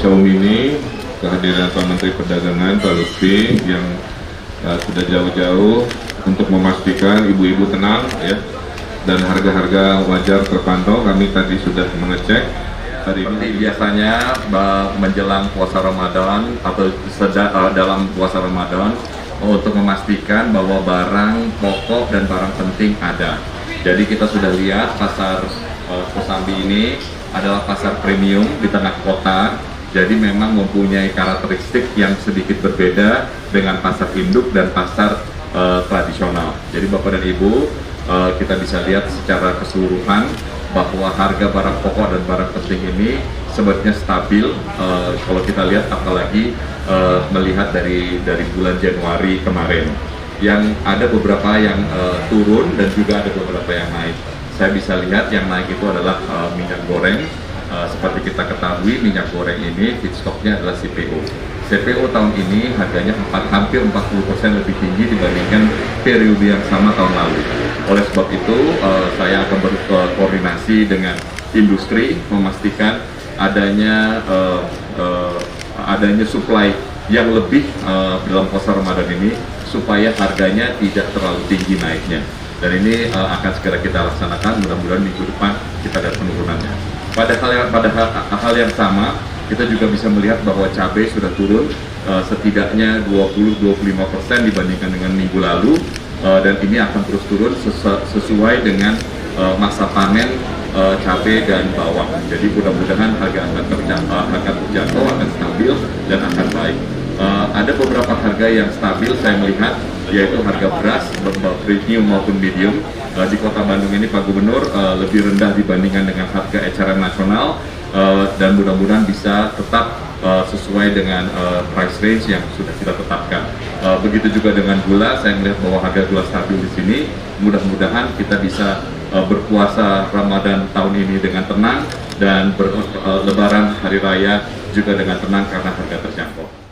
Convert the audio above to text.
showroom ini, kehadiran Pak Menteri Perdagangan, Pak Lutfi yang sudah jauh-jauh untuk memastikan ibu-ibu tenang ya, dan harga-harga wajar terpantau. Kami tadi sudah mengecek. Hari ini biasanya menjelang puasa Ramadan atau dalam puasa Ramadan untuk memastikan bahwa barang pokok dan barang penting ada. Jadi kita sudah lihat pasar Kosambi ini adalah pasar premium di tengah kota. Jadi memang mempunyai karakteristik yang sedikit berbeda dengan pasar induk dan pasar tradisional. Jadi Bapak dan Ibu, kita bisa lihat secara keseluruhan bahwa harga barang pokok dan barang penting ini sebenarnya stabil. Kalau kita lihat apalagi melihat dari bulan Januari kemarin, yang ada beberapa yang turun dan juga ada beberapa yang naik. Saya bisa lihat yang naik itu adalah minyak goreng. Seperti kita ketahui, minyak goreng ini feedstocknya adalah CPO. CPO tahun ini harganya hampir 40% lebih tinggi dibandingkan periode yang sama tahun lalu. Oleh sebab itu, saya akan berkoordinasi dengan industri memastikan adanya supply yang lebih dalam puasa Ramadan ini supaya harganya tidak terlalu tinggi naiknya. Dan ini akan segera kita laksanakan, mudah-mudahan minggu depan kita ada penurunannya. Pada hal yang sama, kita juga bisa melihat bahwa cabai sudah turun setidaknya 20-25% dibandingkan dengan minggu lalu, dan ini akan terus turun sesuai dengan masa panen cabai dan bawang. Jadi mudah-mudahan harga akan terjangkau, akan stabil dan akan baik. Ada beberapa harga yang stabil saya melihat, yaitu harga beras premium maupun medium. Di Kota Bandung ini Pak Gubernur lebih rendah dibandingkan dengan harga eceran nasional, dan mudah-mudahan bisa tetap sesuai dengan price range yang sudah kita tetapkan. Begitu juga dengan gula, saya melihat bahwa harga gula stabil di sini. Mudah-mudahan kita bisa berpuasa Ramadan tahun ini dengan tenang dan berlebaran hari raya juga dengan tenang karena harga terjangkau.